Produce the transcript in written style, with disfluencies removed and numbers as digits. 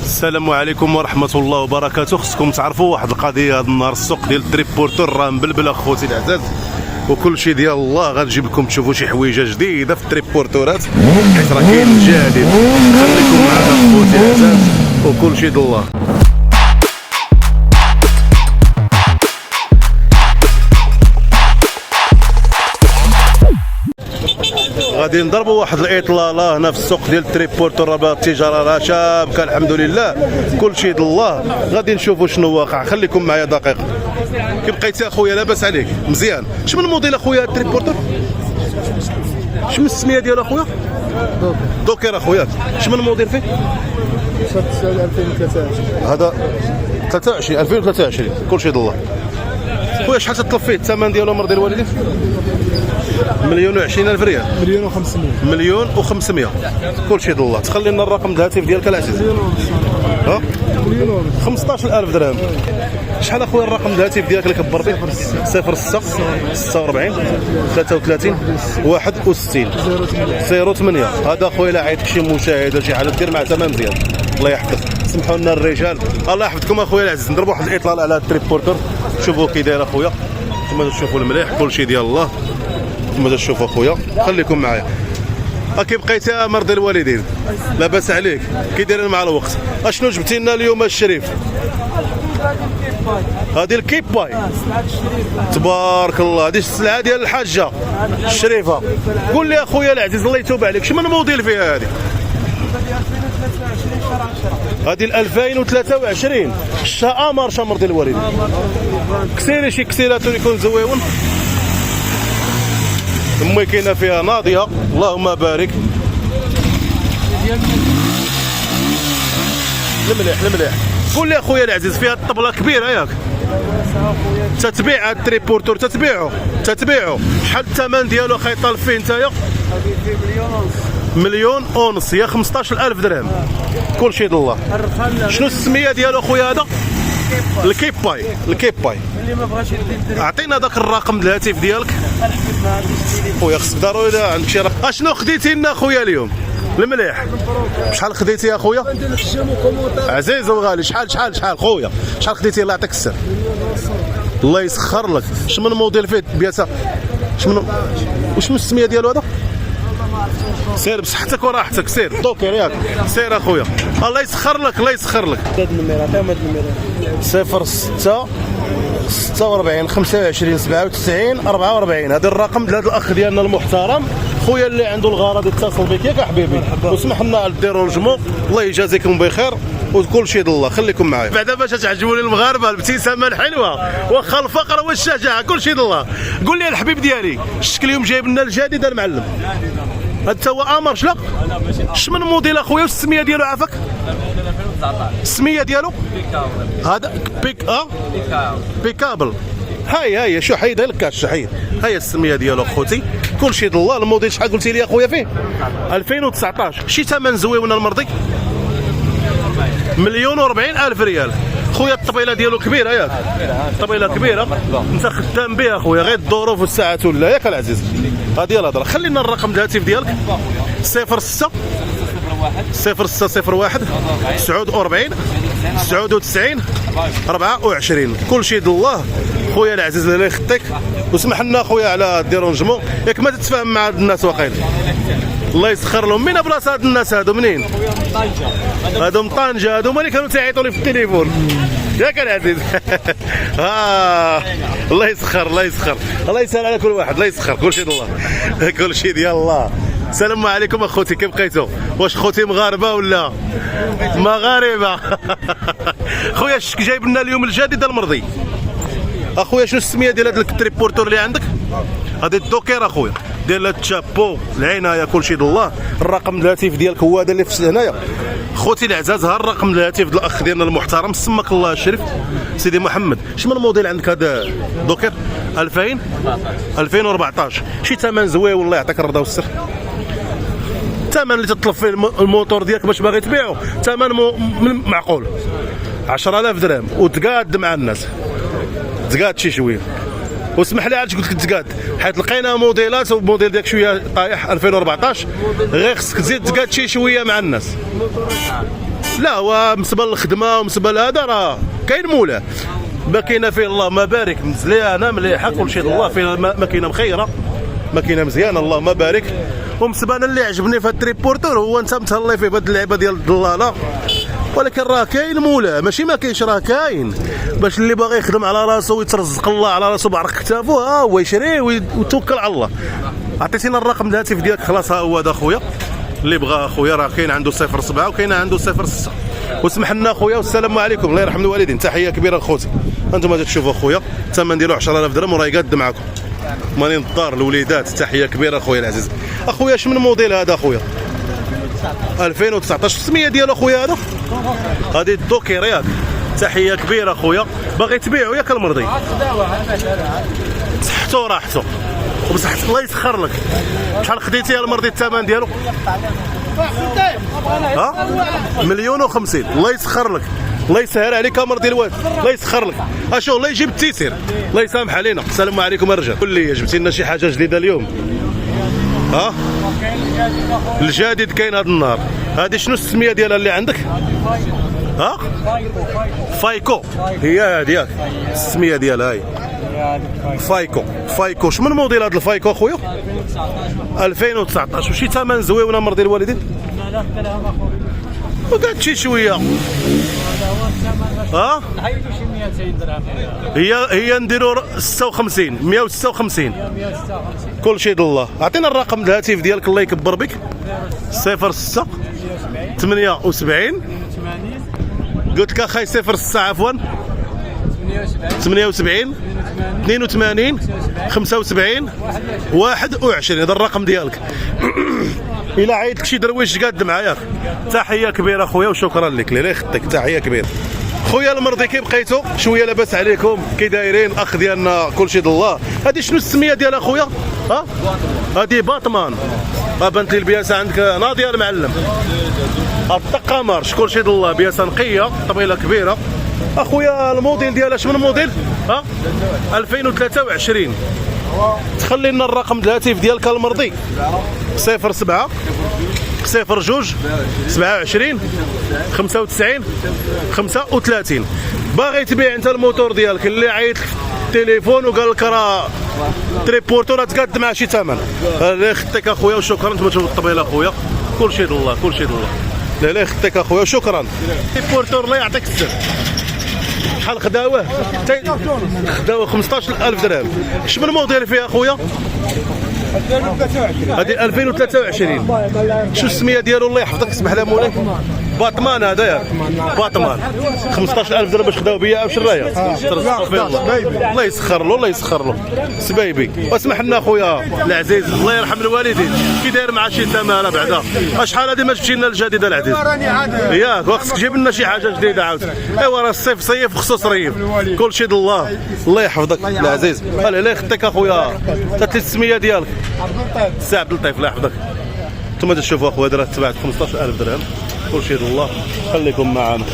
السلام عليكم ورحمة الله وبركاته. خصكم تعرفوا واحد القضية هذا النهار، السوق ديال التريبورتور راه مبلبل اخوتي العزاز، وكل شيء ديال الله. غنجيب لكم تشوفوا شي حويجه جديده في التريبورتورات حيت راه كاين الجديد. خليكم معنا اخوتي العزاز وكل شيء ديال الله. غادي نضربوا واحد الاطلاله هنا في السوق ديال التريبورتور. راه التجاره راه شابكه الحمد لله، كل شيء ديال الله. غادي نشوفوا شنو واقع، خليكم معايا دقيقه. كي بقيتي اخويا لاباس عليك مزيان؟ شمن الموديل اخويا التريبورتور؟ شمن السميه ديالو اخويا؟ دوكر اخويا. شمن الموديل فيه؟ 2023 هذا 2023 كل شيء ديال الله. خويا شحال تطلب فيه الثمن ديالو مرضي الوالدين؟ 1,020,000 ريال. 1,500,000 1,500,000 كل شيء ديال الله. تخلي لنا الرقم الهاتف ديالك العزيز. ها 15,000 درهم. شحال اخويا الرقم الهاتف ديالك اللي كبر فيه؟ 06 46 33 61 08. هذا اخويا الا عيطك شي مشاهد ولا شي حاجه دير معاه ثمن مزيان. الله يحفظك. سمحوا لنا الرجال. الله يحفظكم اخويا العزيز. نضرب واحد الاطلاله على التريبورتور، شوفوا كي داير اخويا. نتوما تشوفوا المليح كل شيء ديال الله. نتوما تشوفوا اخويا، خليكم معايا. كي بقيتي مرضي الوالدين لاباس عليك؟ كي دايرين مع الوقت؟ اشنو جبتي لنا اليوم الشريف؟ هذه الكيب باي تبارك الله. هذه السلعه ديال الحاجه الشريفه. قول لي اخويا العزيز الله يتوب عليك، شمن الموديل فيها هذه؟ هذه 2023 شا مارشا مرضي الوالدين. كسيري شي كسيراتور يكون زويون. امي كاينه فيها ناضيه اللهم بارك. المليح. قول لي اخويا العزيز فيها الطبله كبيره ياك؟ تتبيع هاد التريبورتور؟ تتبيعو شحال الثمن ديالو اخي طالب فيه نتايا؟ 1,000,000 هي 15,000 درهم كل شيء الله. شنو السميه ديالو اخويا هذا؟ الكيب باي. اللي ما بغاش يدير اعطينا داك الرقم الهاتف ديالك خويا. خصك ضروري عندك شي رقم. اشنو خديتي لنا اخويا اليوم؟ المليح. شحال خديتي يا خويا؟ عزيز وغالي شحال خويا؟ شحال خديتي؟ الله يعطيك السر. الله يسخر لك. شمن الموديل فيه بياسه؟ وشنو السميه ديالو هذا؟ سير بصحتك وراحتك. سير دوكر ياك. سير اخويا الله يسخر لك. هاد النميره عطيهم هاد النميره 06 46 25 97 44. هذا الرقم ديال هذا الاخ ديالنا المحترم خويا اللي عنده الغرض يتصل بك ياك حبيبي، وسمح لنا على الديرونجمون. الله يجازيكم بخير وكل شيء ديال الله. خليكم معايا بعدا باش تعجبوني المغاربه. الابتسامه الحلوه واخا الفقر والشجاعه كل شيء ديال الله. قول لي الحبيب ديالي الشكل اليوم جايب لنا الجديد المعلم. هذا هو امرش لا؟ شمن موديل اخويا والسميه ديالو عافاك؟ السميه ديالو هذا بيكابل. هاي شو حيد لك الشحيد. هاي السميه ديالو اخوتي كل شيء ديال الله. الموديل شحال قلتي لي اخويا فيه؟ 2019. شي ثمن زويون المرضي؟ 1,040,000 ريال. خويا الطبيله ديالو كبيره ياك؟ الطبيله كبيره انت خدام بها خويا، غير الظروف والساعات ولا ياك العزيز. هذه الهضره. خلينا الرقم الهاتف ديالك 06 0601 49 99 24 كل شيء ديال الله. خويا العزيز الله يخطيك وسمح لنا خويا على الديرونجمون. ياك ما تتفاهم مع هاد الناس واقيلا. الله يسخر لهم. من بلاصه هاد الناس هادو منين؟ هادو من طنجه. هادو هما اللي كانوا تيعيطوا لي في التليفون ياك العزيز. الله يسخر. الله يسهل على كل واحد. الله يسخر كل شيء ديال الله. كل شيء ديال الله. السلام عليكم اخوتي. كيف بقيتوا؟ واش خوتي مغاربه ولا مغاربه؟ خويا الشك جايب لنا اليوم الجديد المرضي. اخويا شنو السميه ديال هذا التريبورتور اللي عندك؟ هذا الدوكير اخويا ديال التشابو العنايه كل شيء ديال الله. الرقم الهاتف ديالك هو هذا اللي في هنايا خوتي العزاز. ها الرقم الهاتف ديال الاخ ديالنا المحترم سماك الله الشريف سيدي محمد. شمن الموديل عندك هذا دوكير؟ 2014. شي ثمن زوين والله يعطيك الرضا والسر. الثمن اللي تطلب فيه الموتور ديالك باش باغي تبيعه ثمن معقول. 10,000 درهم وتقاد مع الناس. تقاد شي شويه. واسمح لي علاش قلت لك تقاد، حيت لقينا موديلات والموديل ديالك شويه طايح 2014. غير خصك تزيد تقاد شي شويه مع الناس. لا هو بالنسبه للخدمه وبالنسبه لهذا راه كاين مولاه، ماكينه فيه اللهم بارك مزيانه مليحه كلشي الله فيه، ماكينه مخيره، ماكينه مزيانه اللهم بارك. وبالنسبه انا اللي عجبني في التريبورتور هو انت متهلي فيه بهاد اللعبه ديال الضلاله، ولكن راه كاين مولاه ماشي ما كاينش، راه كاين باش اللي باغي يخدم على راسو ويترزق الله على راسو بعرق كتافو ها هو يشري ويتوكل على الله. عطيتينا الرقم الهاتف ديالك خلاص ها هو هذا خويا، اللي بغى خويا راه كاين عنده 07 وكاين عنده 06. واسمح لنا خويا والسلام عليكم، الله يرحم الوالدين. تحيه كبيره لخوتي. انتم تشوفوا خويا الثمن ديالو 10000 درهم وراه يقاد معكم، ماني نضطر الوليدات. تحيه كبيره خويا العزيز. اخويا اش من موديل هذا خويا؟ 2019. السميه ديالو خويا هذا؟ هذه الدوكير ياك. تحيه كبيره خويا. باغي تبيعو ياك المرضي؟ صحتو راحتو وبصحة الله يسخر لك. شحال خديتي المرضي الثمن ديالو؟ ها؟ 1,050,000. الله يسخر لك، الله يسهل عليك مرضي الواد، الله يسخر لك. اشوف الله يجيب التيسير، الله يسامح علينا. السلام عليكم الرجال. قول لي جبتي لنا شي حاجه جديده اليوم؟ ها؟ الجديد كاين هذا النهار. هذه شنو السميه ديالها اللي عندك؟ ها؟ فايكو. هي هذه ياك السميه ديالها هاي فايكو. فايكو شمن موديل هذا الفايكو اخويا؟ 2019. وشي ثمن زويونه مرضي الوالدين؟ وقعد شي شويه. ها؟ هي نديرو 56 156 كل شيء الله. اعطينا الرقم الهاتف ديالك الله يكبر بك. 06 78 قلت لك اخاي 06 عفوا 78 82 75 21. هذا الرقم ديالك. الى عيطك شي درويش قاد معايا. تحيه كبيره خويا وشكرا لك، الله يخطيك. تحيه كبيره خويا المرضي. كي بقيتو شويه لاباس عليكم؟ كي دايرين اخ ديالنا كلشي الله. هذه شنو السميه ديالها خويا؟ ها هذه باطمان. بانت لي البياسه عندك ناضيه المعلم. الطقه مارش كلشي الله، بياسه نقيه طويله كبيره. اخويا الموديل ديالها شنو الموديل؟ ها 2023. تخلي لنا الرقم الهاتف ديالك المرضي. 07 02 27 95 35. باغي تبيع انت الموتور ديالك اللي عيط لك التليفون وقال لك راه تريبورتور تقاد مع شي ثمن، الله يخطيك اخويا وشكرا. انت تشوف الطبيله اخويا كلشي الله كلشي الله. لا يخطيك اخويا وشكرا. تريبورتور الله يعطيك السر. شحال خداوه؟ خداوه 15,000 درهم. شمن الموديل فيها اخويا؟ هذه 2023. شو السميه ديالو الله يحفظك؟ اسمح لي مولاي. باطمان هذا ياك باطمان. 15,000 درهم باش خداو بيا واش الرايه؟ الله يسخر له الله يسخر له سبايبي. واسمح لنا خويا العزيز الله يرحم الوالدين. كي داير مع شي ثمنه بعدا شحال هذه ما جبتي لنا الجديده العزيز ياك؟ خصك تجيب لنا شي حاجه جديده عاود. ايوا راه الصيف صيف خصو صريف كلشي د الله. الله يحفظك العزيز. الله يخطيك اخويا. حتى السميه ديالك؟ سي عبد اللطيف الله يحفظك. انتم تشوفوا اخويا درات تبعت 15,000 درهم كلشي د الله. خليكم معنا.